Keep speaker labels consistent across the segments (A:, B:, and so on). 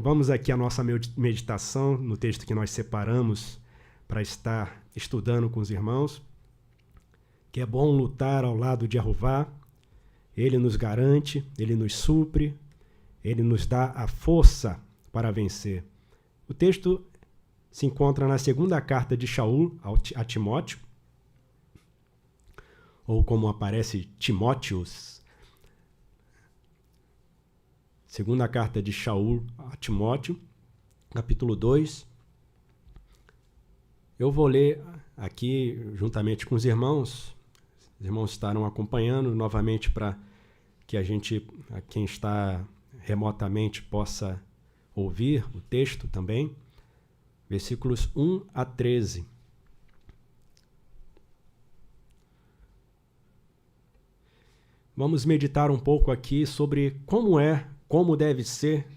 A: vamos aqui à nossa meditação no texto que nós separamos para estar estudando com os irmãos, que é bom lutar ao lado de Jeová. Ele nos garante, ele nos supre, ele nos dá a força para vencer. O texto se encontra na segunda carta de Shaul a Timóteo, ou como aparece Timóteos. Segunda carta de Shaul a Timóteo, capítulo 2. Eu vou ler aqui juntamente com os irmãos. Os irmãos estarão acompanhando novamente para que quem está remotamente, possa ouvir o texto também. Versículos 1 a 13. Vamos meditar um pouco aqui sobre como deve ser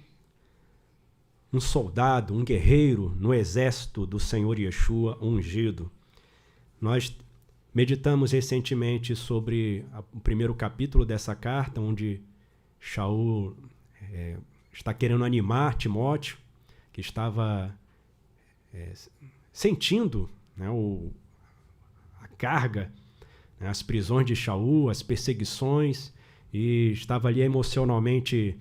A: um soldado, um guerreiro no exército do Senhor Yeshua ungido. Nós meditamos recentemente sobre o primeiro capítulo dessa carta, onde Shaul está querendo animar Timóteo, que estava sentindo, né, a carga, né, as prisões de Shaul, as perseguições, e estava ali emocionalmente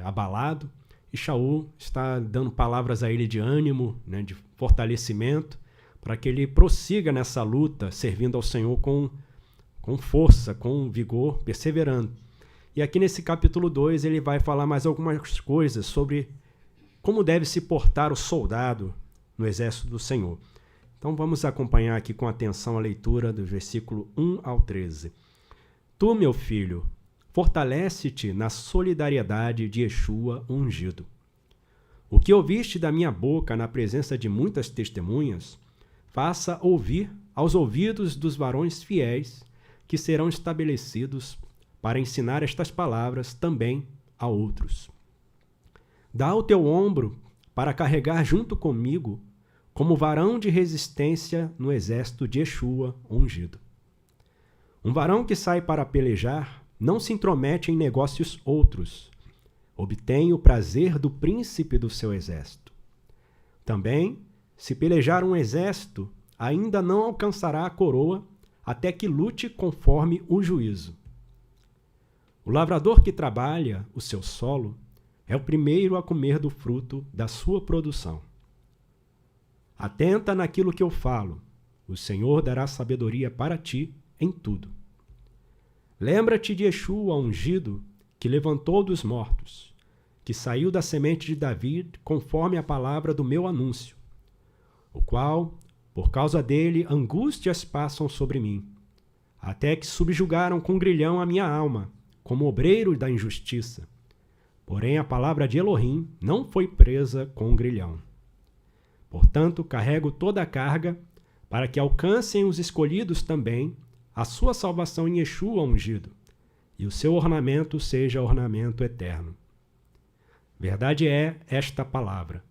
A: abalado. E Shaul está dando palavras a ele de ânimo, né, de fortalecimento, para que ele prossiga nessa luta, servindo ao Senhor com força, com vigor, perseverando. E aqui nesse capítulo 2 ele vai falar mais algumas coisas sobre como deve se portar o soldado no exército do Senhor. Então vamos acompanhar aqui com atenção a leitura do versículo 1 ao 13. Tu, meu filho, fortalece-te na solidariedade de Yeshua ungido. O que ouviste da minha boca na presença de muitas testemunhas, faça ouvir aos ouvidos dos varões fiéis que serão estabelecidos para ensinar estas palavras também a outros. Dá o teu ombro para carregar junto comigo como varão de resistência no exército de Yeshua ungido. Um varão que sai para pelejar não se intromete em negócios outros. Obtém o prazer do príncipe do seu exército. Também, se pelejar um exército, ainda não alcançará a coroa até que lute conforme o juízo. O lavrador que trabalha o seu solo é o primeiro a comer do fruto da sua produção. Atenta naquilo que eu falo, o Senhor dará sabedoria para ti em tudo. Lembra-te de Yeshua ungido, que levantou dos mortos, que saiu da semente de Davi conforme a palavra do meu anúncio, o qual, por causa dele, angústias passam sobre mim, até que subjugaram com grilhão a minha alma, como obreiro da injustiça. Porém, a palavra de Elohim não foi presa com grilhão. Portanto, carrego toda a carga, para que alcancem os escolhidos também a sua salvação em Yeshua ungido, e o seu ornamento seja ornamento eterno. Verdade é esta palavra: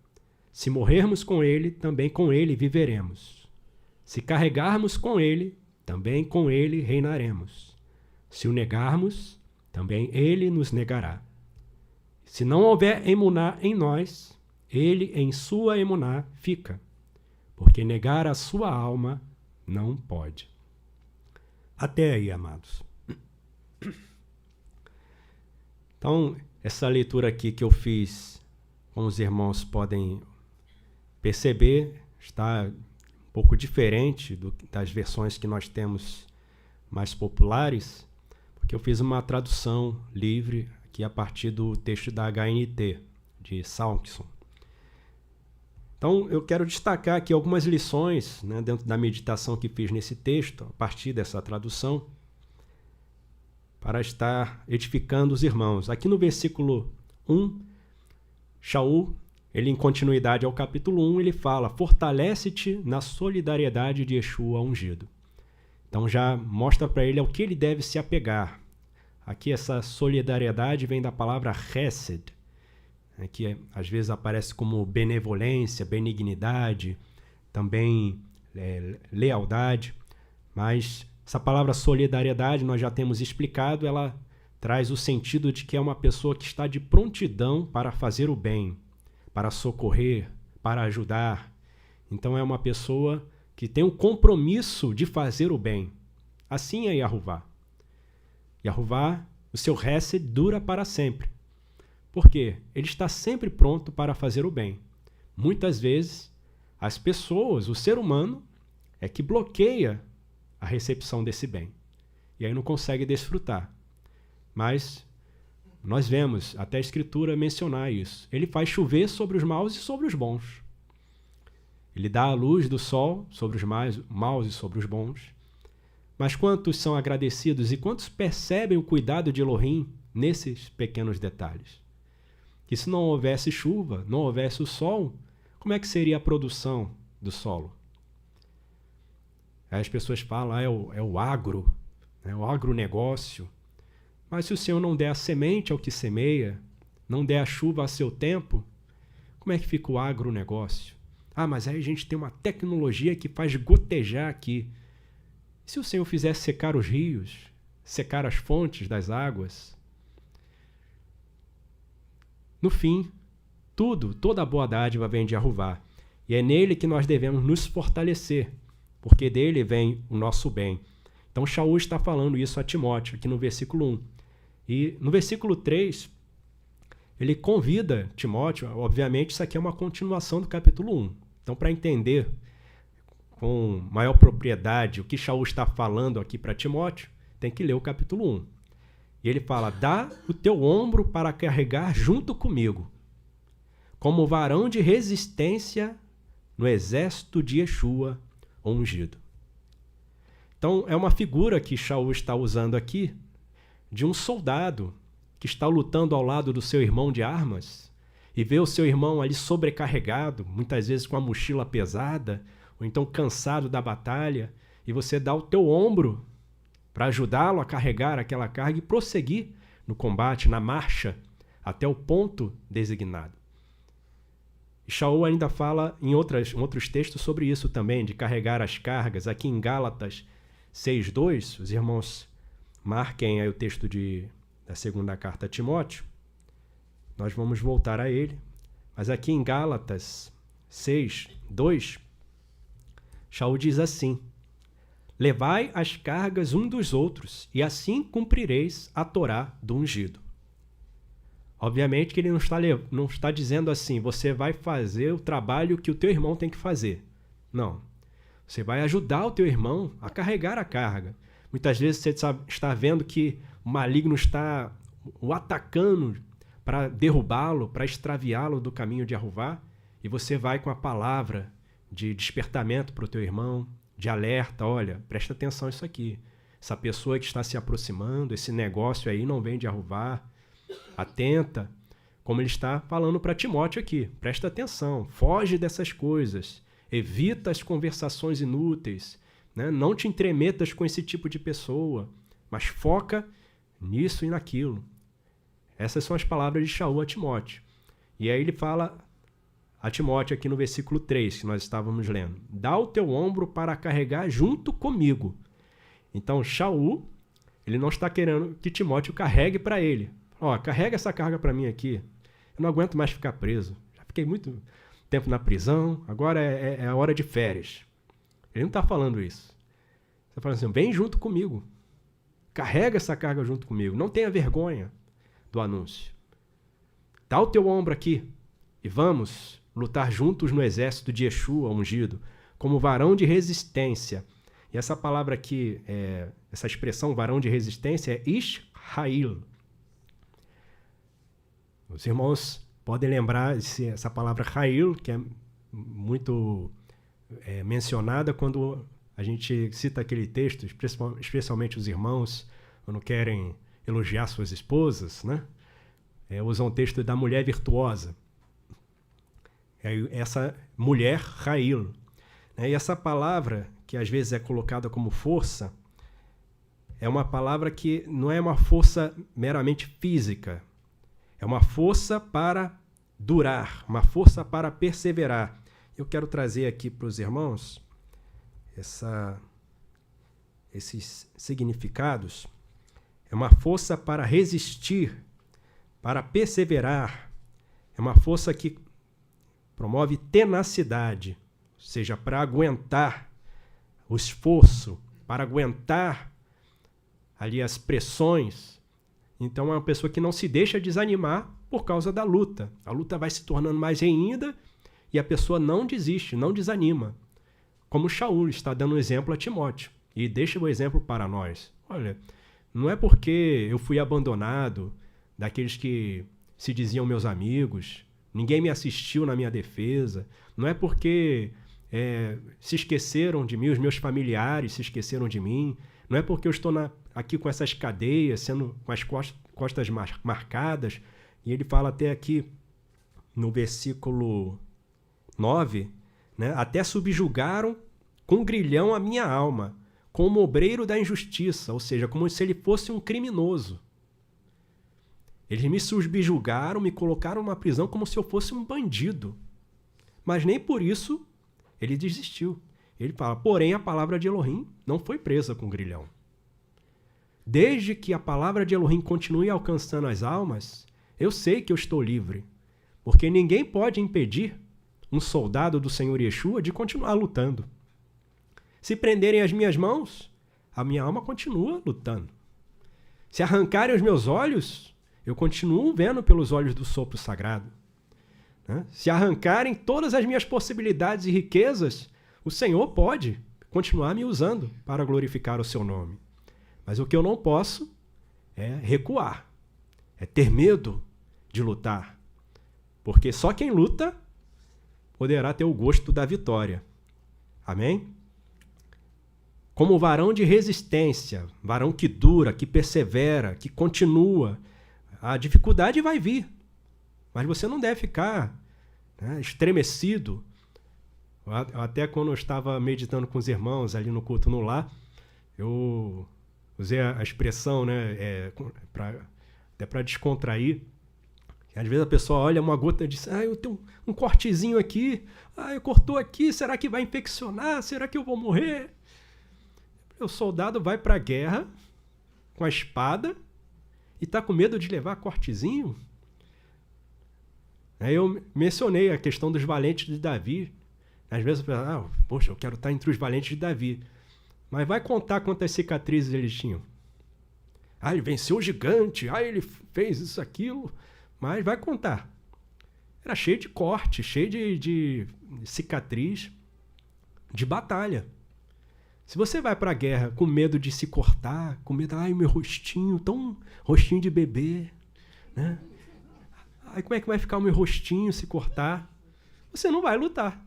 A: se morrermos com ele, também com ele viveremos. Se carregarmos com ele, também com ele reinaremos. Se o negarmos, também ele nos negará. Se não houver emuná em nós, ele em sua emuná fica, porque negar a sua alma não pode. Até aí, amados. Então, essa leitura aqui que eu fiz, como os irmãos podem perceber, está um pouco diferente das versões que nós temos mais populares, porque eu fiz uma tradução livre aqui a partir do texto da HNT, de Salkson. Então, eu quero destacar aqui algumas lições, né, dentro da meditação que fiz nesse texto, a partir dessa tradução, para estar edificando os irmãos. Aqui no versículo 1, Shaul, ele em continuidade ao capítulo 1, ele fala: fortalece-te na solidariedade de Yeshua ungido. Então já mostra para ele ao que ele deve se apegar. Aqui essa solidariedade vem da palavra chesed, que às vezes aparece como benevolência, benignidade, também lealdade, mas essa palavra solidariedade nós já temos explicado, ela traz o sentido de que é uma pessoa que está de prontidão para fazer o bem, para socorrer, para ajudar. Então é uma pessoa que tem um compromisso de fazer o bem. Assim é Yahová. Yahová, o seu Hesed dura para sempre. Por quê? Ele está sempre pronto para fazer o bem. Muitas vezes, as pessoas, o ser humano, é que bloqueia a recepção desse bem. E aí não consegue desfrutar. Mas nós vemos até a Escritura mencionar isso. Ele faz chover sobre os maus e sobre os bons. Ele dá a luz do sol sobre os maus e sobre os bons. Mas quantos são agradecidos e quantos percebem o cuidado de Elohim nesses pequenos detalhes? Que se não houvesse chuva, não houvesse o sol, como é que seria a produção do solo? Aí as pessoas falam, é o agro, né? O agronegócio. Mas se o Senhor não der a semente ao que semeia, não der a chuva a seu tempo, como é que fica o agronegócio? Mas aí a gente tem uma tecnologia que faz gotejar aqui. E se o Senhor fizesse secar os rios, secar as fontes das águas? No fim, toda a boa dádiva vem de Yahová. E é nele que nós devemos nos fortalecer, porque dele vem o nosso bem. Então Shaul está falando isso a Timóteo, aqui no versículo 1. E no versículo 3, ele convida Timóteo, obviamente isso aqui é uma continuação do capítulo 1. Então, para entender com maior propriedade o que Shaul está falando aqui para Timóteo, tem que ler o capítulo 1. E ele fala, dá o teu ombro para carregar junto comigo, como varão de resistência no exército de Yeshua, o ungido. Então, é uma figura que Shaul está usando aqui de um soldado que está lutando ao lado do seu irmão de armas e vê o seu irmão ali sobrecarregado, muitas vezes com a mochila pesada, ou então cansado da batalha, e você dá o teu ombro para ajudá-lo a carregar aquela carga e prosseguir no combate, na marcha, até o ponto designado. E Shaul ainda fala em outros textos sobre isso também, de carregar as cargas. Aqui em Gálatas 6:2, os irmãos marquem aí o texto da segunda carta a Timóteo. Nós vamos voltar a ele. Mas aqui em Gálatas 6:2, Shaul diz assim, levai as cargas um dos outros, e assim cumprireis a Torá do ungido. Obviamente que ele não está dizendo assim, você vai fazer o trabalho que o teu irmão tem que fazer. Não. Você vai ajudar o teu irmão a carregar a carga. Muitas vezes você está vendo que o maligno está o atacando para derrubá-lo, para extraviá-lo do caminho de Yahová, e você vai com a palavra de despertamento para o teu irmão, de alerta, olha, presta atenção nisso aqui. Essa pessoa que está se aproximando, esse negócio aí não vem de Yahová, atenta, como ele está falando para Timóteo aqui, presta atenção, foge dessas coisas, evita as conversações inúteis, né? Não te entremetas com esse tipo de pessoa, mas foca nisso e naquilo. Essas são as palavras de Shaul a Timóteo. E aí ele fala a Timóteo aqui no versículo 3, que nós estávamos lendo. Dá o teu ombro para carregar junto comigo. Então, Shaul, ele não está querendo que Timóteo carregue para ele. Carrega essa carga para mim aqui. Eu não aguento mais ficar preso. Já fiquei muito tempo na prisão, agora é a hora de férias. Ele não está falando isso. Ele está falando assim, vem junto comigo. Carrega essa carga junto comigo. Não tenha vergonha do anúncio. Dá o teu ombro aqui e vamos lutar juntos no exército de Yeshua, ungido, como varão de resistência. E essa palavra aqui, essa expressão varão de resistência é Ish-Hail. Os irmãos podem lembrar essa palavra Hail, que é muito mencionada quando a gente cita aquele texto, especialmente os irmãos, quando querem elogiar suas esposas, né? Usam o texto da mulher virtuosa. Essa mulher, Hail. E essa palavra, que às vezes é colocada como força, é uma palavra que não é uma força meramente física. É uma força para durar, uma força para perseverar. Eu quero trazer aqui para os irmãos esses significados. é uma força para resistir, para perseverar, é uma força que promove tenacidade, ou seja, para aguentar o esforço, para aguentar ali as pressões. Então é uma pessoa que não se deixa desanimar por causa da luta. A luta vai se tornando mais renhida e a pessoa não desiste, não desanima. Como Shaul está dando um exemplo a Timóteo. E deixa o exemplo para nós. Olha, não é porque eu fui abandonado daqueles que se diziam meus amigos, ninguém me assistiu na minha defesa, não é porque se esqueceram de mim, os meus familiares se esqueceram de mim, não é porque eu estou aqui com essas cadeias, sendo com as costas marcadas. E ele fala até aqui no versículo 9, né? Até subjugaram com grilhão a minha alma, como obreiro da injustiça, ou seja, como se ele fosse um criminoso. Eles me subjugaram, me colocaram numa prisão como se eu fosse um bandido. Mas nem por isso ele desistiu. Ele fala, porém a palavra de Elohim não foi presa com grilhão. Desde que a palavra de Elohim continue alcançando as almas, eu sei que eu estou livre, porque ninguém pode impedir um soldado do Senhor Yeshua de continuar lutando. Se prenderem as minhas mãos, a minha alma continua lutando. Se arrancarem os meus olhos, eu continuo vendo pelos olhos do sopro sagrado. Se arrancarem todas as minhas possibilidades e riquezas, o Senhor pode continuar me usando para glorificar o seu nome. Mas o que eu não posso é recuar, é ter medo de lutar. Porque só quem luta poderá ter o gosto da vitória. Amém? Como varão de resistência, varão que dura, que persevera, que continua, a dificuldade vai vir. Mas você não deve ficar estremecido. Até quando eu estava meditando com os irmãos ali no culto no lar, eu usei a expressão, até para descontrair. Às vezes a pessoa olha uma gota e diz, eu tenho um cortezinho aqui, cortou aqui, será que vai infeccionar? Será que eu vou morrer? O soldado vai para a guerra com a espada e está com medo de levar cortezinho? Aí eu mencionei a questão dos valentes de Davi. Às vezes eu falo, eu quero estar entre os valentes de Davi. Mas vai contar quantas cicatrizes eles tinham. Ele venceu o gigante, ele fez isso, aquilo. Mas vai contar. Era cheio de corte, cheio de cicatriz, de batalha. Se você vai para a guerra com medo de se cortar, com medo, meu rostinho, tão rostinho de bebê, né? Como é que vai ficar o meu rostinho se cortar? Você não vai lutar.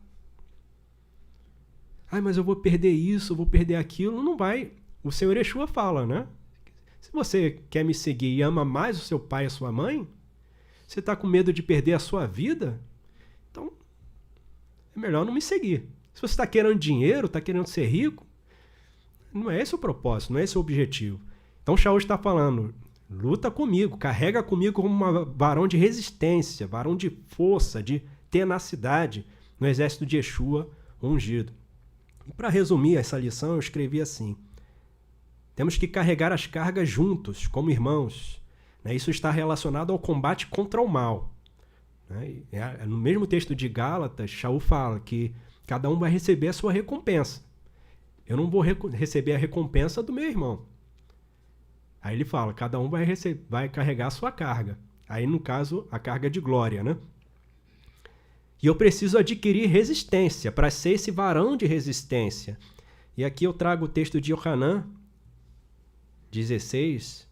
A: Mas eu vou perder isso, eu vou perder aquilo. Não vai. O Senhor Yeshua fala, né? Se você quer me seguir e ama mais o seu pai e a sua mãe, você está com medo de perder a sua vida, então é melhor não me seguir. Se você está querendo dinheiro, está querendo ser rico, não é esse o propósito, não é esse o objetivo. Então Shaul está falando, luta comigo, carrega comigo como um varão de resistência, varão de força, de tenacidade no exército de Yeshua ungido. E para resumir essa lição, eu escrevi assim, temos que carregar as cargas juntos, como irmãos. Isso está relacionado ao combate contra o mal. No mesmo texto de Gálatas, Shaul fala que cada um vai receber a sua recompensa. Eu não vou receber a recompensa do meu irmão. Aí ele fala, cada um vai carregar a sua carga. Aí, no caso, a carga de glória, né? E eu preciso adquirir resistência para ser esse varão de resistência. E aqui eu trago o texto de Yohanan 16.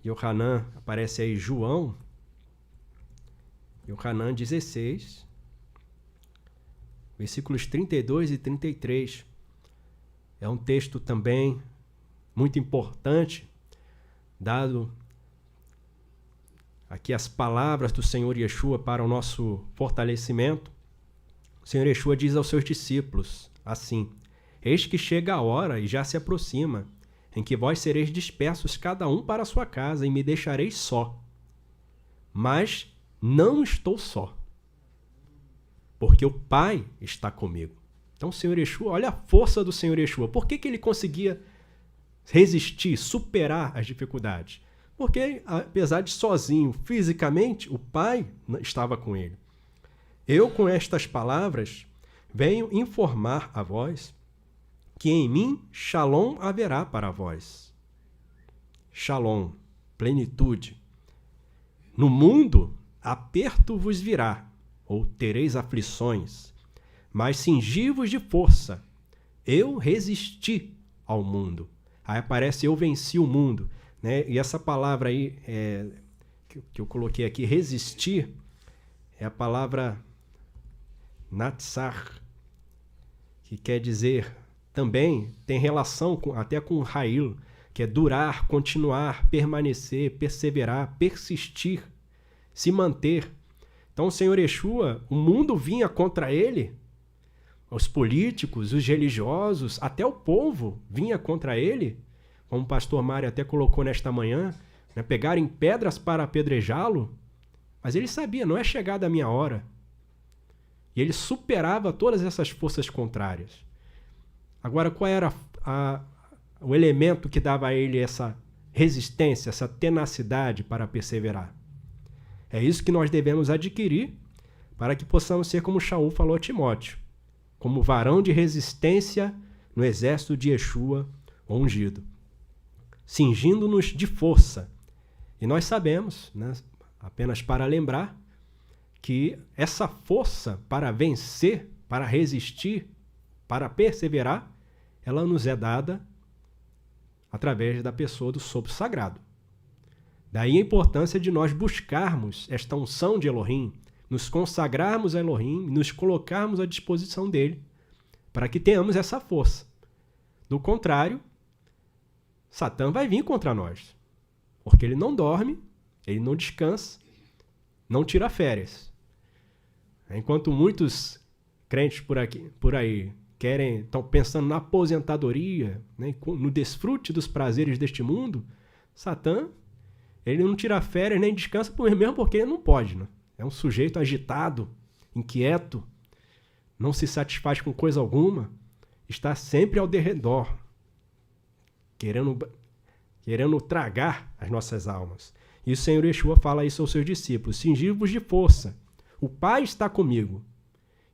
A: Yohanan, aparece aí João. Yohanan 16, versículos 32 e 33. É um texto também muito importante, dado aqui as palavras do Senhor Yeshua para o nosso fortalecimento. O Senhor Yeshua diz aos seus discípulos assim, eis que chega a hora e já se aproxima, em que vós sereis dispersos cada um para a sua casa e me deixareis só. Mas não estou só, porque o Pai está comigo. Então o Senhor Yeshua, olha a força do Senhor Yeshua. Por que ele conseguia resistir, superar as dificuldades. Porque, apesar de sozinho, fisicamente, o Pai estava com ele. Eu, com estas palavras, venho informar a vós que em mim Shalom haverá para vós. Shalom, plenitude. No mundo, aperto vos virá, ou tereis aflições, mas cingi-vos de força. Eu resisti ao mundo. Aí aparece eu venci o mundo. Né? E essa palavra aí, que eu coloquei aqui, resistir, é a palavra natsar, que quer dizer, também tem relação até com Ha'il, que é durar, continuar, permanecer, perseverar, persistir, se manter. Então o Senhor Yeshua, o mundo vinha contra ele, os políticos, os religiosos, até o povo vinha contra ele, como o pastor Mário até colocou nesta manhã, né, pegarem pedras para apedrejá-lo, mas ele sabia, não é chegada a minha hora. E ele superava todas essas forças contrárias. Agora, qual era o elemento que dava a ele essa resistência, essa tenacidade para perseverar? É isso que nós devemos adquirir para que possamos ser como Shaul falou a Timóteo, como varão de resistência no exército de Yeshua ungido, cingindo-nos de força. E nós sabemos, né, apenas para lembrar, que essa força para vencer, para resistir, para perseverar, ela nos é dada através da pessoa do sopro sagrado. Daí a importância de nós buscarmos esta unção de Elohim, nos consagrarmos a Elohim, nos colocarmos à disposição dele, para que tenhamos essa força. Do contrário, Satã vai vir contra nós, porque ele não dorme, ele não descansa, não tira férias. Enquanto muitos crentes por aí estão pensando na aposentadoria, né, no desfrute dos prazeres deste mundo, Satã, ele não tira férias nem descansa mesmo porque ele não pode. Né? É um sujeito agitado, inquieto, não se satisfaz com coisa alguma, está sempre ao derredor, querendo tragar as nossas almas. E o Senhor Yeshua fala isso aos seus discípulos: cingi-vos de força, o Pai está comigo.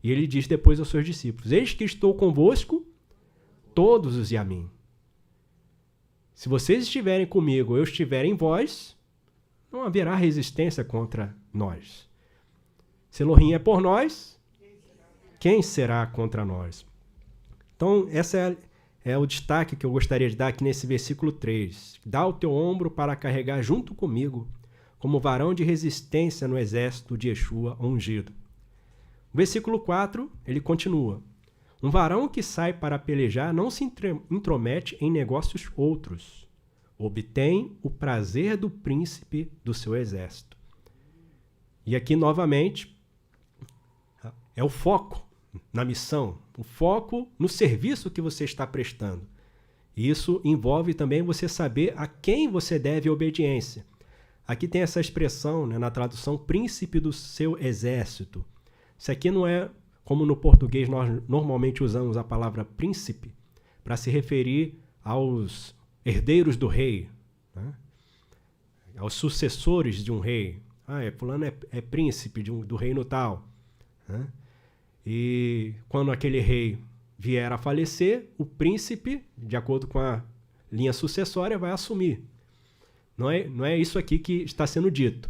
A: E ele diz depois aos seus discípulos: eis que estou convosco todos os dias a mim. Se vocês estiverem comigo, eu estiver em vós, não haverá resistência contra nós. Se Elohim é por nós, quem será contra nós? Então, essa é o destaque que eu gostaria de dar aqui nesse versículo 3. Dá o teu ombro para carregar junto comigo, como varão de resistência no exército de Yeshua ungido. O versículo 4, ele continua: um varão que sai para pelejar não se intromete em negócios outros. Obtém o prazer do príncipe do seu exército. E aqui, novamente, é o foco na missão, o foco no serviço que você está prestando. Isso envolve também você saber a quem você deve obediência. Aqui tem essa expressão, né, na tradução, príncipe do seu exército. Isso aqui não é como no português nós normalmente usamos a palavra príncipe para se referir aos herdeiros do rei, né? Aos sucessores de um rei. Fulano é príncipe do reino tal. Né? E quando aquele rei vier a falecer, o príncipe, de acordo com a linha sucessória, vai assumir. Não é isso aqui que está sendo dito.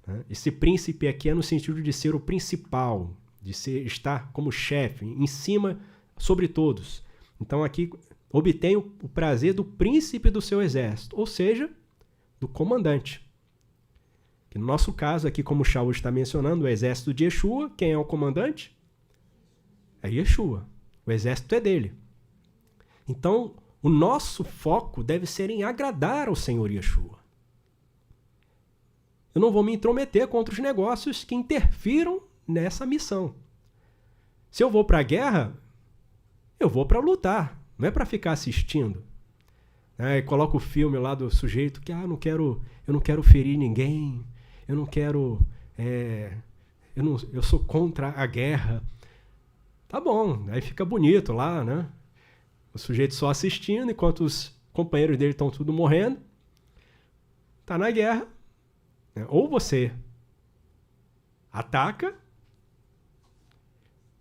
A: Né? Esse príncipe aqui é no sentido de ser o principal, de estar como chefe, em cima sobre todos. Então aqui obtém o prazer do príncipe do seu exército, ou seja, do comandante. Que no nosso caso aqui, como o Shaul está mencionando, o exército de Yeshua, quem é o comandante? É Yeshua. O exército é dele. Então, o nosso foco deve ser em agradar ao Senhor Yeshua. Eu não vou me intrometer contra os negócios que interfiram nessa missão. Se eu vou para a guerra, eu vou para lutar, não é para ficar assistindo. Coloca o filme lá do sujeito que eu não quero ferir ninguém, eu sou contra a guerra. Tá bom, aí fica bonito lá, né? O sujeito só assistindo, enquanto os companheiros dele estão tudo morrendo, está na guerra, né? Ou você ataca,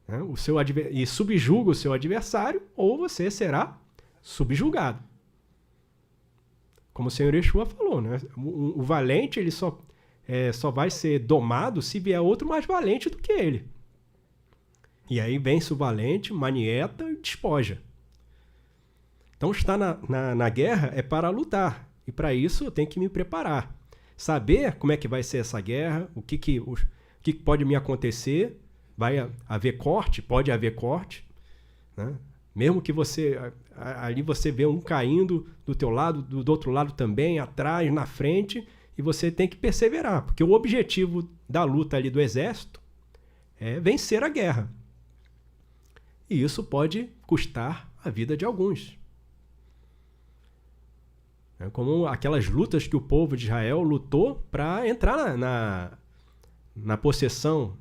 A: né, e subjuga o seu adversário, ou você será subjugado. Como o Senhor Yeshua falou, né? O valente ele só vai ser domado se vier outro mais valente do que ele. E aí vence o valente, manieta e despoja. Então estar na guerra é para lutar. E para isso eu tenho que me preparar. Saber como é que vai ser essa guerra, o que pode me acontecer. Vai haver corte? Pode haver corte. Né? Mesmo que ali você vê um caindo do teu lado, do outro lado também, atrás, na frente, e você tem que perseverar, porque o objetivo da luta ali do exército é vencer a guerra. E isso pode custar a vida de alguns. É como aquelas lutas que o povo de Israel lutou para entrar na possessão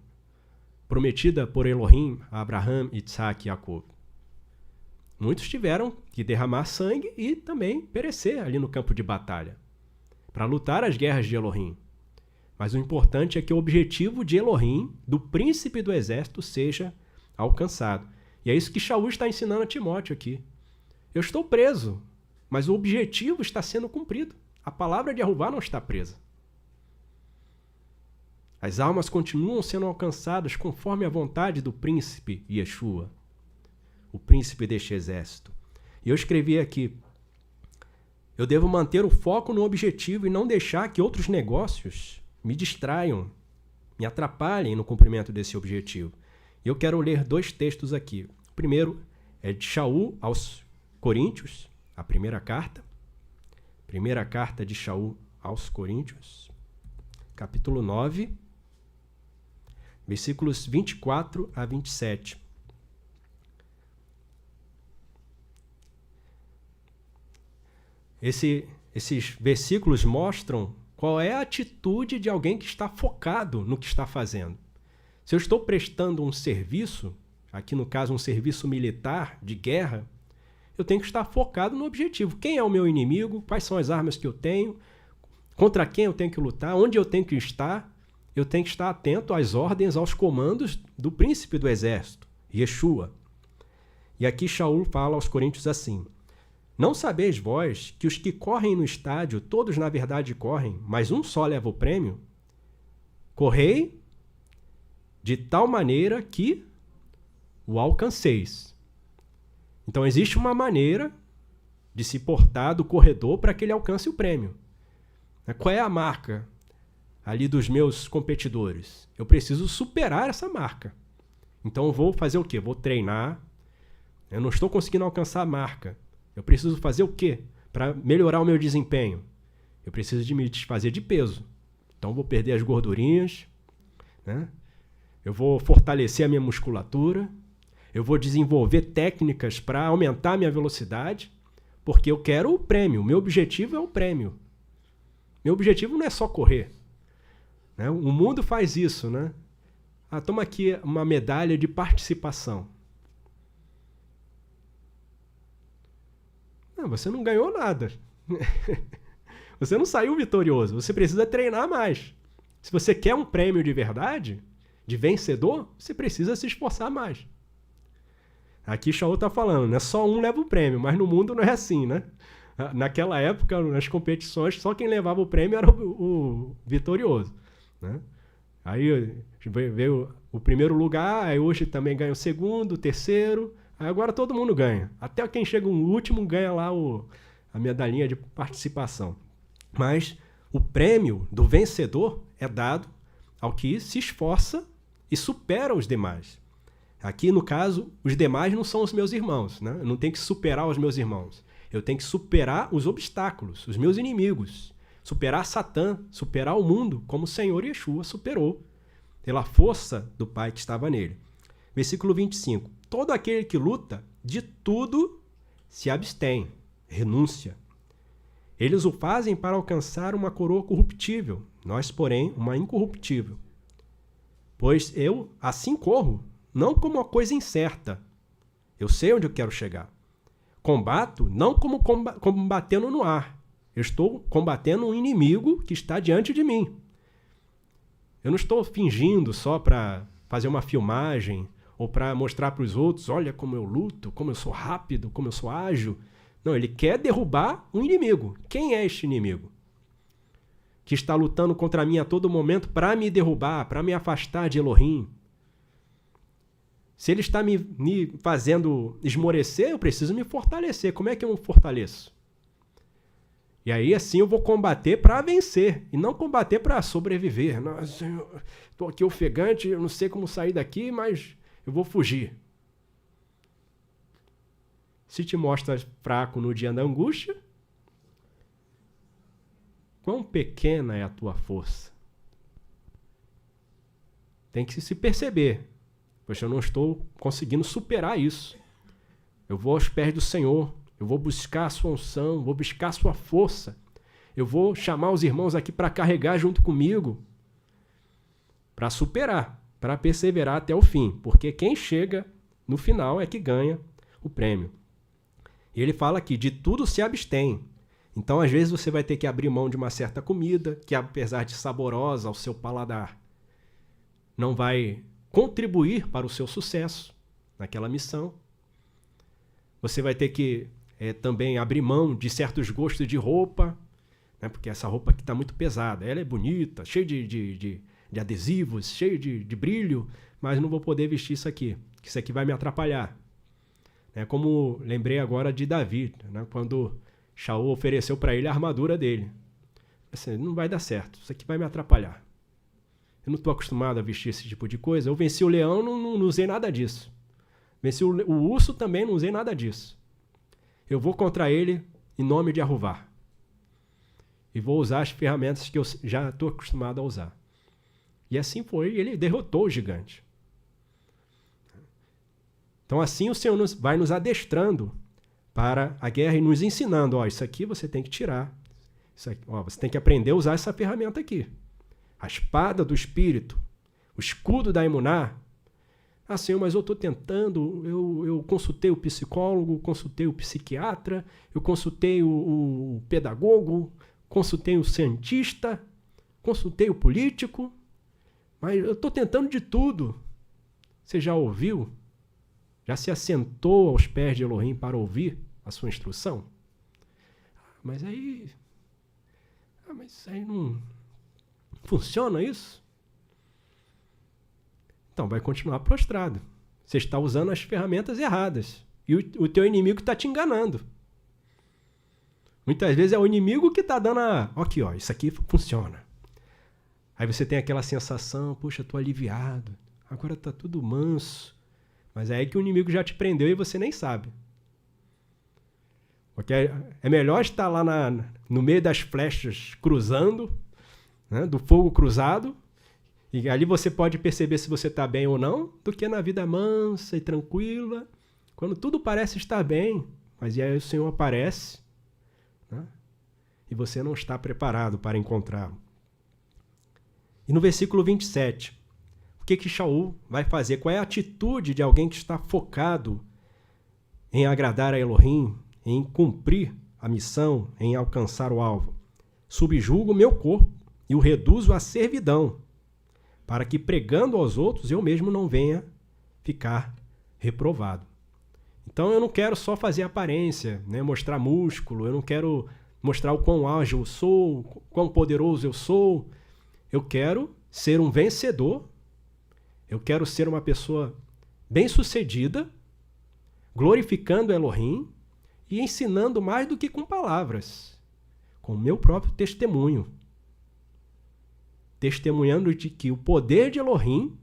A: prometida por Elohim a Abraham, Isaac e Jacob. Muitos tiveram que derramar sangue e também perecer ali no campo de batalha, para lutar as guerras de Elohim. Mas o importante é que o objetivo de Elohim, do príncipe do exército, seja alcançado. E é isso que Shaul está ensinando a Timóteo aqui. Eu estou preso, mas o objetivo está sendo cumprido. A palavra de Jeová não está presa. As almas continuam sendo alcançadas conforme a vontade do príncipe Yeshua, o príncipe deste exército. E eu escrevi aqui, eu devo manter o foco no objetivo e não deixar que outros negócios me distraiam, me atrapalhem no cumprimento desse objetivo. E eu quero ler 2 textos aqui. O primeiro é de Shaul aos Coríntios, a primeira carta de Shaul aos Coríntios, capítulo 9, versículos 24 a 27. Esses versículos mostram qual é a atitude de alguém que está focado no que está fazendo. Se eu estou prestando um serviço, aqui no caso um serviço militar de guerra, eu tenho que estar focado no objetivo. Quem é o meu inimigo? Quais são as armas que eu tenho? Contra quem eu tenho que lutar? Onde eu tenho que estar? Eu tenho que estar atento às ordens, aos comandos do príncipe do exército, Yeshua. E aqui Shaul fala aos coríntios assim: não sabeis vós que os que correm no estádio, todos na verdade correm, mas um só leva o prêmio? Correi de tal maneira que o alcanceis. Então existe uma maneira de se portar do corredor para que ele alcance o prêmio. Qual é a marca ali dos meus competidores? Eu preciso superar essa marca. Então eu vou fazer o quê? Vou treinar. Eu não estou conseguindo alcançar a marca. Eu preciso fazer o quê para melhorar o meu desempenho? Eu preciso de me desfazer de peso. Então eu vou perder as gordurinhas, né? Eu vou fortalecer a minha musculatura. Eu vou desenvolver técnicas para aumentar a minha velocidade, porque eu quero o prêmio. Meu objetivo é o prêmio. Meu objetivo não é só correr. Né? O mundo faz isso, né? Toma aqui uma medalha de participação. Não, você não ganhou nada. Você não saiu vitorioso. Você precisa treinar mais. Se você quer um prêmio de verdade, de vencedor, você precisa se esforçar mais. Aqui Shaul está falando, né? Só um leva o prêmio, mas no mundo não é assim, né? Naquela época, nas competições, só quem levava o prêmio era o vitorioso, né? Aí veio o primeiro lugar, aí hoje também ganha o segundo, o terceiro, aí agora todo mundo ganha. Até quem chega no último ganha lá a medalhinha de participação. Mas o prêmio do vencedor é dado ao que se esforça e supera os demais. Aqui, no caso, os demais não são os meus irmãos, né? Eu não tenho que superar os meus irmãos. Eu tenho que superar os obstáculos, os meus inimigos. Superar Satã, superar o mundo, como o Senhor Yeshua superou, pela força do Pai que estava nele. Versículo 25. Todo aquele que luta, de tudo se abstém, renúncia. Eles o fazem para alcançar uma coroa corruptível, nós, porém, uma incorruptível. Pois eu assim corro, não como uma coisa incerta. Eu sei onde eu quero chegar. combato não como combatendo no ar. Eu estou combatendo um inimigo que está diante de mim. Eu não estou fingindo só para fazer uma filmagem ou para mostrar para os outros, olha como eu luto, como eu sou rápido, como eu sou ágil. Não, ele quer derrubar um inimigo. Quem é este inimigo? Que está lutando contra mim a todo momento para me derrubar, para me afastar de Elohim. Se ele está me fazendo esmorecer, eu preciso me fortalecer. Como é que eu me fortaleço? E aí, assim, eu vou combater para vencer, e não combater para sobreviver. Nossa, estou aqui ofegante, eu não sei como sair daqui, mas eu vou fugir. Se te mostra fraco no dia da angústia, quão pequena é a tua força? Tem que se perceber. Poxa, eu não estou conseguindo superar isso. Eu vou aos pés do Senhor. Eu vou buscar a sua unção, vou buscar a sua força. Eu vou chamar os irmãos aqui para carregar junto comigo. Para superar, para perseverar até o fim. Porque quem chega no final é que ganha o prêmio. E ele fala aqui, de tudo se abstém. Então, às vezes, você vai ter que abrir mão de uma certa comida, que apesar de saborosa ao seu paladar, não vai contribuir para o seu sucesso naquela missão. Você vai ter que também abrir mão de certos gostos de roupa, né? Porque essa roupa aqui está muito pesada. Ela é bonita, cheia de adesivos, cheia de brilho, mas não vou poder vestir isso aqui, que isso aqui vai me atrapalhar. Como lembrei agora de Davi, né? Quando Shaul ofereceu para ele a armadura dele. Assim, não vai dar certo, isso aqui vai me atrapalhar. Eu não estou acostumado a vestir esse tipo de coisa. Eu venci o leão, não usei nada disso. Venci o urso, também não usei nada disso. Eu vou contra ele em nome de Arruvar. E vou usar as ferramentas que eu já estou acostumado a usar. E assim foi, ele derrotou o gigante. Então assim o Senhor vai nos adestrando para a guerra e nos ensinando, isso aqui você tem que tirar. Isso aqui, você tem que aprender a usar essa ferramenta aqui. A espada do Espírito, o escudo da Emuná. Senhor, mas eu estou tentando, eu consultei o psicólogo, consultei o psiquiatra, eu consultei o pedagogo, consultei o cientista, consultei o político, mas eu estou tentando de tudo. Você já ouviu? Já se assentou aos pés de Elohim para ouvir a sua instrução? Mas aí não funciona isso? Então vai continuar prostrado. Você está usando as ferramentas erradas. E o teu inimigo está te enganando. Muitas vezes é o inimigo que está dando aqui, isso aqui funciona. Aí você tem aquela sensação, puxa, estou aliviado. Agora está tudo manso. Mas é aí que o inimigo já te prendeu e você nem sabe. Porque é melhor estar lá no meio das flechas cruzando, né, do fogo cruzado, e ali você pode perceber se você está bem ou não, do que na vida mansa e tranquila, quando tudo parece estar bem, mas e aí o Senhor aparece, né, e você não está preparado para encontrá-lo. E no versículo 27, o que Shaul vai fazer? Qual é a atitude de alguém que está focado em agradar a Elohim, em cumprir a missão, em alcançar o alvo? Subjugo o meu corpo e o reduzo à servidão, para que pregando aos outros eu mesmo não venha ficar reprovado. Então eu não quero só fazer aparência, né, mostrar músculo, eu não quero mostrar o quão ágil eu sou, quão poderoso eu sou. Eu quero ser um vencedor, eu quero ser uma pessoa bem-sucedida, glorificando Elohim e ensinando mais do que com palavras, com o meu próprio testemunho. Testemunhando de que o poder de Elohim,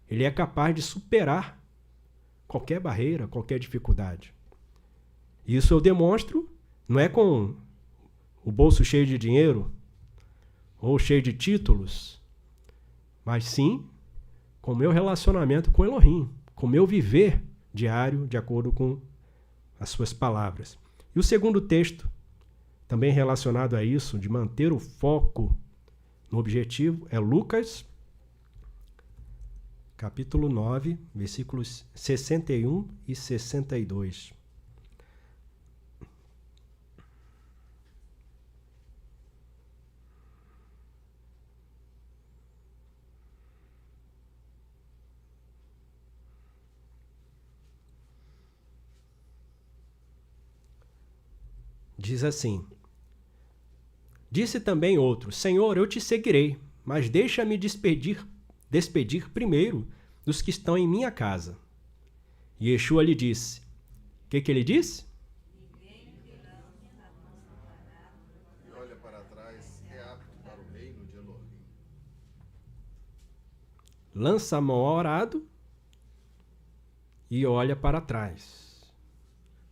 A: ele é capaz de superar qualquer barreira, qualquer dificuldade. Isso eu demonstro, não é com o bolso cheio de dinheiro ou cheio de títulos, mas sim com o meu relacionamento com Elohim, com o meu viver diário de acordo com as suas palavras. E o segundo texto, também relacionado a isso, de manter o foco no objetivo, é Lucas, capítulo 9, versículos 61 e 62. Diz assim: disse também outro: Senhor, eu te seguirei, mas deixa-me despedir primeiro dos que estão em minha casa. E Yeshua lhe disse: o que ele disse?
B: Ninguém que lança a mão parada e olha para trás é apto para o reino de Elohim.
A: Lança a mão ao arado e olha para trás.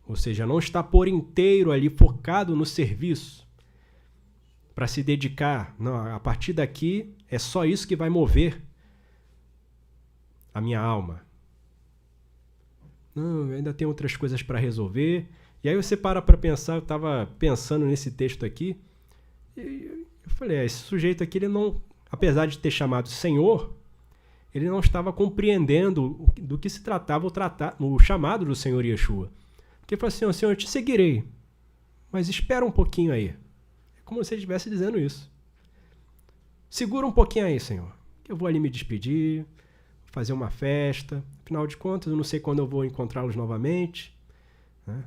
A: Ou seja, não está por inteiro ali focado no serviço para se dedicar. Não, a partir daqui é só isso que vai mover a minha alma. Não, eu ainda tenho outras coisas para resolver. E aí você para pensar, eu estava pensando nesse texto aqui, e eu falei, esse sujeito aqui, ele não, apesar de ter chamado Senhor, ele não estava compreendendo do que se tratava o chamado do Senhor Yeshua. Porque ele falou assim, Senhor, eu te seguirei, mas espera um pouquinho aí. É como se ele estivesse dizendo isso. Segura um pouquinho aí, Senhor, que eu vou ali me despedir, fazer uma festa, afinal de contas, eu não sei quando eu vou encontrá-los novamente. Né?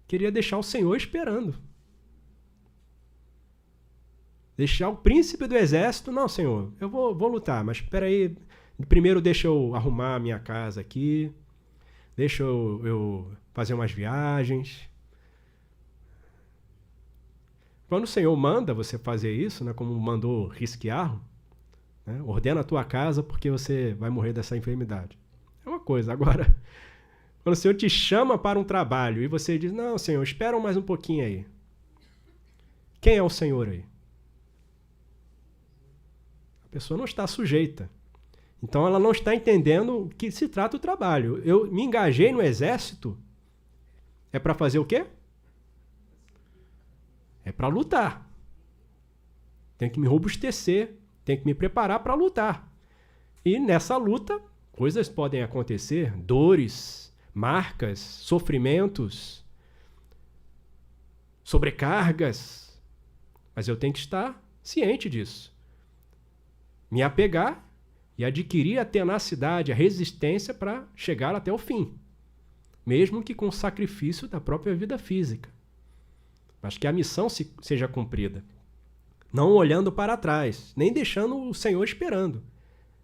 A: Queria deixar o Senhor esperando. Deixar o príncipe do exército, não, Senhor, eu vou lutar, mas espera aí, primeiro deixa eu arrumar a minha casa aqui, deixa eu fazer umas viagens. Quando o Senhor manda você fazer isso, né, como mandou Risquiarro, né, ordena a tua casa porque você vai morrer dessa enfermidade. É uma coisa. Agora, quando o Senhor te chama para um trabalho e você diz, não, Senhor, espera mais um pouquinho aí. Quem é o Senhor aí? A pessoa não está sujeita. Então, ela não está entendendo o que se trata o trabalho. Eu me engajei no exército, é para fazer o quê? É para lutar. Tenho que me robustecer, tenho que me preparar para lutar. E nessa luta, coisas podem acontecer, dores, marcas, sofrimentos, sobrecargas. Mas eu tenho que estar ciente disso. Me apegar e adquirir a tenacidade, a resistência para chegar até o fim. Mesmo que com sacrifício da própria vida física. Mas que a missão seja cumprida. Não olhando para trás, nem deixando o Senhor esperando.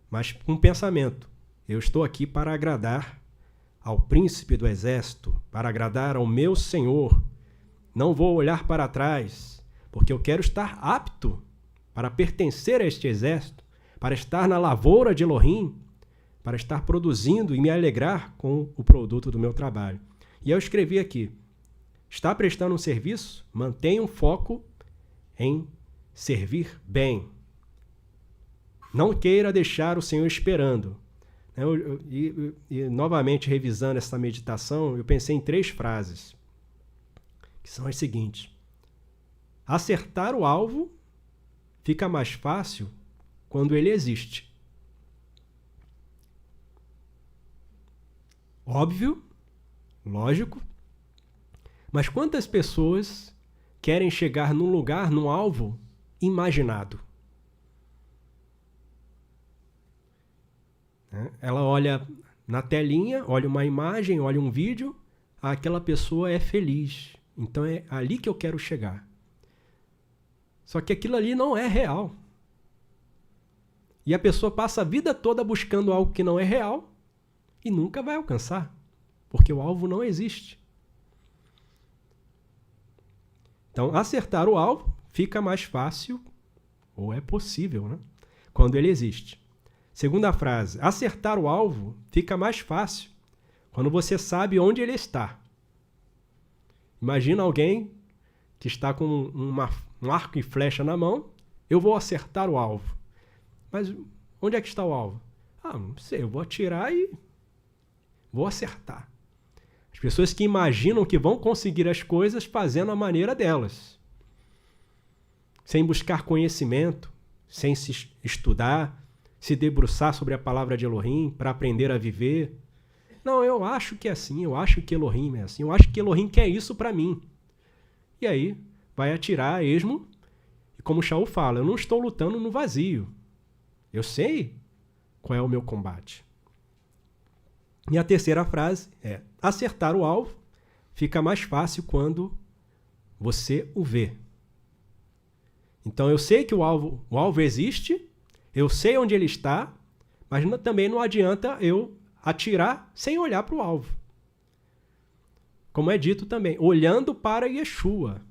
A: Mas com um pensamento. Eu estou aqui para agradar ao príncipe do exército, para agradar ao meu Senhor. Não vou olhar para trás, porque eu quero estar apto para pertencer a este exército, para estar na lavoura de Elohim, para estar produzindo e me alegrar com o produto do meu trabalho. E eu escrevi aqui, está prestando um serviço? Mantenha um foco em servir bem. Não queira deixar o Senhor esperando. E novamente, revisando essa meditação, eu pensei em 3 frases, que são as seguintes. Acertar o alvo fica mais fácil quando ele existe. Óbvio, lógico, mas quantas pessoas querem chegar num lugar, num alvo imaginado? Ela olha na telinha, olha uma imagem, olha um vídeo, aquela pessoa é feliz. Então é ali que eu quero chegar. Só que aquilo ali não é real. E a pessoa passa a vida toda buscando algo que não é real e nunca vai alcançar, porque o alvo não existe. Então, acertar o alvo fica mais fácil, ou é possível, né? Quando ele existe. Segunda frase, acertar o alvo fica mais fácil quando você sabe onde ele está. Imagina alguém que está com um arco e flecha na mão, eu vou acertar o alvo. Mas onde é que está o alvo? Não sei, eu vou atirar e vou acertar. As pessoas que imaginam que vão conseguir as coisas fazendo a maneira delas. Sem buscar conhecimento, sem se estudar, se debruçar sobre a palavra de Elohim para aprender a viver. Não, eu acho que é assim, eu acho que Elohim é assim, eu acho que Elohim quer isso para mim. E aí vai atirar a esmo, e como Shaul fala, eu não estou lutando no vazio. Eu sei qual é o meu combate. E a terceira frase é, acertar o alvo fica mais fácil quando você o vê. Então eu sei que o alvo existe, eu sei onde ele está, mas também não adianta eu atirar sem olhar para o alvo. Como é dito também, olhando para Yeshua,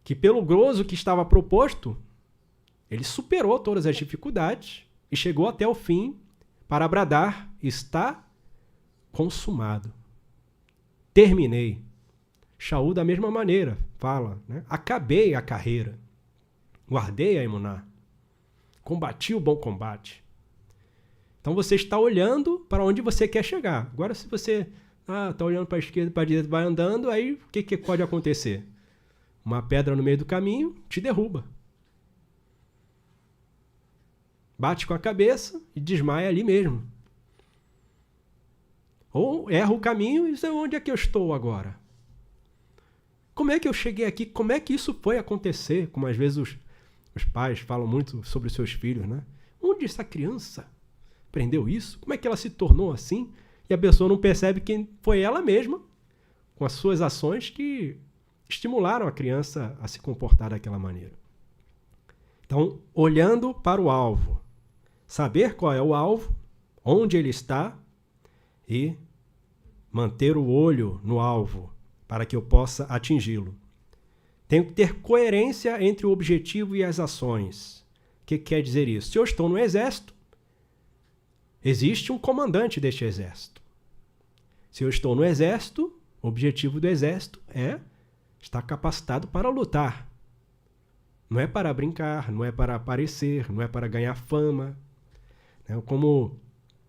A: que pelo grosso que estava proposto, ele superou todas as dificuldades e chegou até o fim para bradar: está consumado. Terminei. Shaul, da mesma maneira, fala, né? Acabei a carreira, guardei a emuná, combati o bom combate. Então você está olhando para onde você quer chegar. Agora, se você está olhando para a esquerda, para a direita, vai andando, aí o que pode acontecer? Uma pedra no meio do caminho te derruba. Bate com a cabeça e desmaia ali mesmo. Ou erra o caminho e diz: onde é que eu estou agora? Como é que eu cheguei aqui? Como é que isso foi acontecer? Como às vezes os pais falam muito sobre os seus filhos, né? Onde essa criança aprendeu isso? Como é que ela se tornou assim? E a pessoa não percebe que foi ela mesma, com as suas ações, que estimularam a criança a se comportar daquela maneira. Então, olhando para o alvo, saber qual é o alvo, onde ele está e manter o olho no alvo para que eu possa atingi-lo. Tenho que ter coerência entre o objetivo e as ações. O que quer dizer isso? Se eu estou no exército, existe um comandante deste exército. Se eu estou no exército, o objetivo do exército é estar capacitado para lutar. Não é para brincar, não é para aparecer, não é para ganhar fama. Como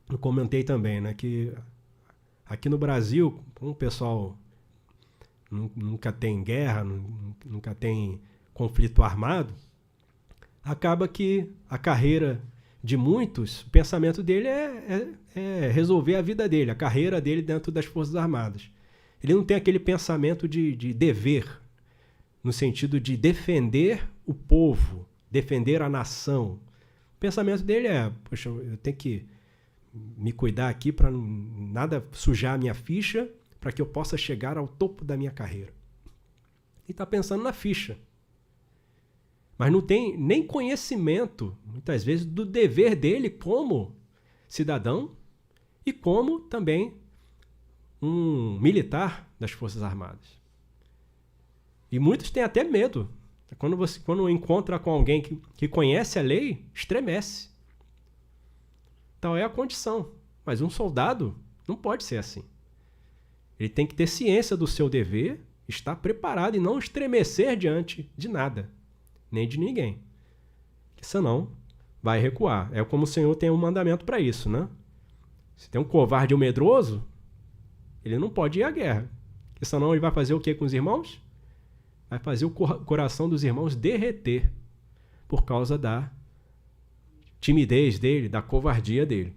A: eu comentei também, né, que aqui no Brasil, como o pessoal nunca tem guerra, nunca tem conflito armado, acaba que a carreira de muitos, o pensamento dele é resolver a vida dele, a carreira dele dentro das Forças Armadas. Ele não tem aquele pensamento de dever, no sentido de defender o povo, defender a nação. O pensamento dele é: poxa, eu tenho que me cuidar aqui para nada sujar a minha ficha, para que eu possa chegar ao topo da minha carreira. E está pensando na ficha. Mas não tem nem conhecimento, muitas vezes, do dever dele como cidadão e como também um militar das Forças Armadas. E muitos têm até medo. Quando encontra com alguém que conhece a lei, estremece. Então é a condição. Mas um soldado não pode ser assim. Ele tem que ter ciência do seu dever, estar preparado e não estremecer diante de nada, nem de ninguém. Porque senão vai recuar. É como o Senhor tem um mandamento para isso, né? Se tem um covarde e um medroso, ele não pode ir à guerra. Porque senão ele vai fazer o que com os irmãos? Vai fazer o coração dos irmãos derreter por causa da timidez dele, da covardia dele.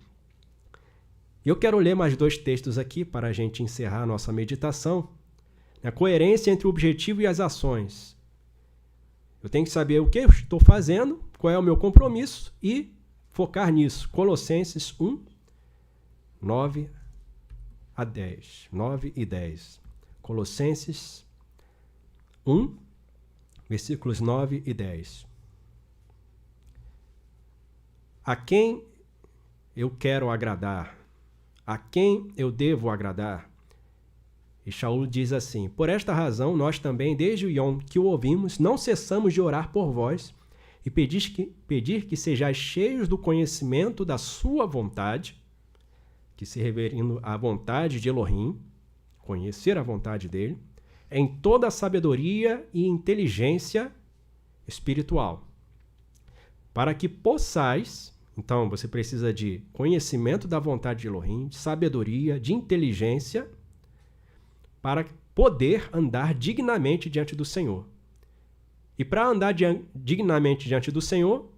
A: E eu quero ler mais 2 textos aqui para a gente encerrar a nossa meditação. A coerência entre o objetivo e as ações. Eu tenho que saber o que eu estou fazendo, qual é o meu compromisso e focar nisso. Colossenses 1, 9 a 10. 9 e 10. Colossenses 1, versículos 9 e 10. A quem eu quero agradar? A quem eu devo agradar? E Shaul diz assim: por esta razão, nós também, desde o Yom que o ouvimos, não cessamos de orar por vós e pedir que sejais cheios do conhecimento da sua vontade, que se referindo à vontade de Elohim, conhecer a vontade dele, em toda a sabedoria e inteligência espiritual, para que possais. Então, você precisa de conhecimento da vontade de Elohim, de sabedoria, de inteligência, para poder andar dignamente diante do Senhor. E para andar dignamente diante do Senhor,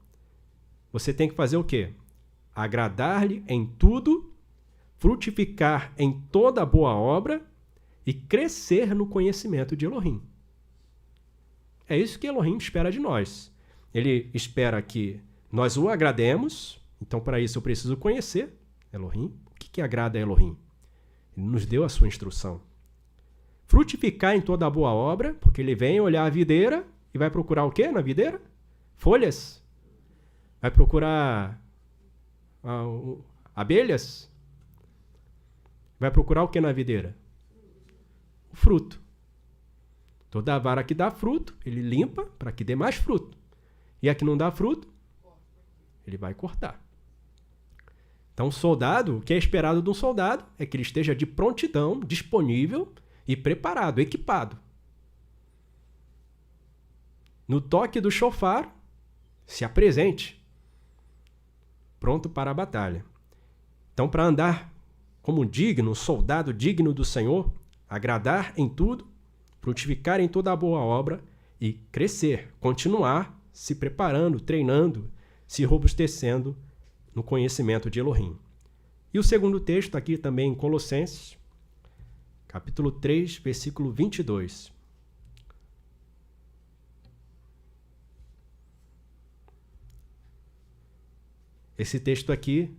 A: você tem que fazer o quê? Agradar-lhe em tudo, frutificar em toda boa obra e crescer no conhecimento de Elohim. É isso que Elohim espera de nós. Ele espera que nós o agrademos, então para isso eu preciso conhecer Elohim. O que agrada a Elohim? Ele nos deu a sua instrução. Frutificar em toda a boa obra, porque ele vem olhar a videira e vai procurar o quê na videira? Folhas. Vai procurar abelhas? Vai procurar o que na videira? O fruto. Toda vara que dá fruto, ele limpa para que dê mais fruto. E a que não dá fruto, ele vai cortar. Então, o soldado, o que é esperado de um soldado é que ele esteja de prontidão, disponível e preparado, equipado. No toque do chofar, se apresente, pronto para a batalha. Então, para andar como digno, um soldado digno do Senhor, agradar em tudo, frutificar em toda a boa obra e crescer, continuar se preparando, treinando, se robustecendo no conhecimento de Elohim. E o segundo texto aqui também em Colossenses, capítulo 3, versículo 22. Esse texto aqui,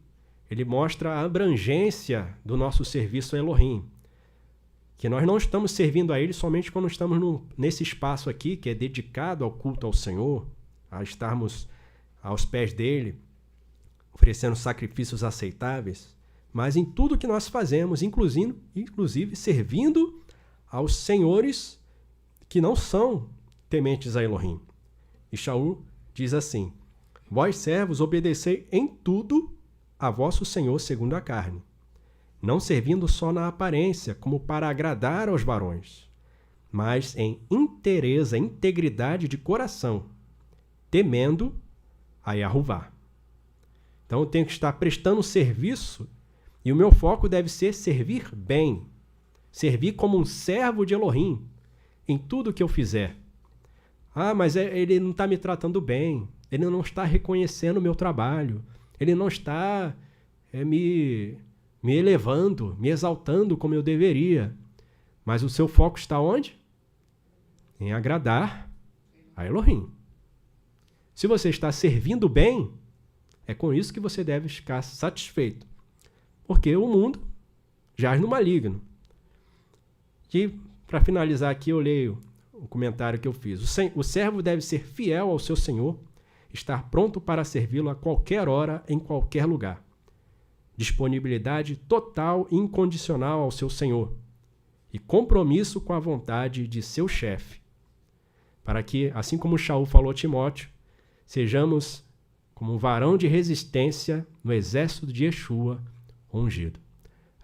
A: ele mostra a abrangência do nosso serviço a Elohim. Que nós não estamos servindo a Ele somente quando estamos nesse espaço aqui, que é dedicado ao culto ao Senhor, a estarmos aos pés dEle, oferecendo sacrifícios aceitáveis, mas em tudo que nós fazemos, inclusive servindo aos senhores que não são tementes a Elohim. E Shaul diz assim: vós servos obedecei em tudo a vosso Senhor segundo a carne, não servindo só na aparência, como para agradar aos varões, mas em inteireza, integridade de coração, temendo a Yahová. Então eu tenho que estar prestando serviço e o meu foco deve ser servir bem, servir como um servo de Elohim em tudo que eu fizer. Ah, mas ele não está me tratando bem, ele não está reconhecendo o meu trabalho, ele não está me elevando, me exaltando como eu deveria. Mas o seu foco está onde? Em agradar a Elohim. Se você está servindo bem, é com isso que você deve ficar satisfeito. Porque o mundo jaz no maligno. E, para finalizar aqui, eu leio o comentário que eu fiz. O servo deve ser fiel ao seu Senhor, estar pronto para servi-lo a qualquer hora, em qualquer lugar. Disponibilidade total e incondicional ao seu Senhor e compromisso com a vontade de seu chefe, para que, assim como Shaul falou a Timóteo, sejamos como um varão de resistência no exército de Yeshua ungido.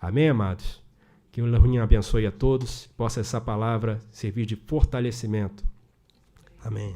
A: Amém, amados? Que o Elohim abençoe a todos, possa essa palavra servir de fortalecimento. Amém.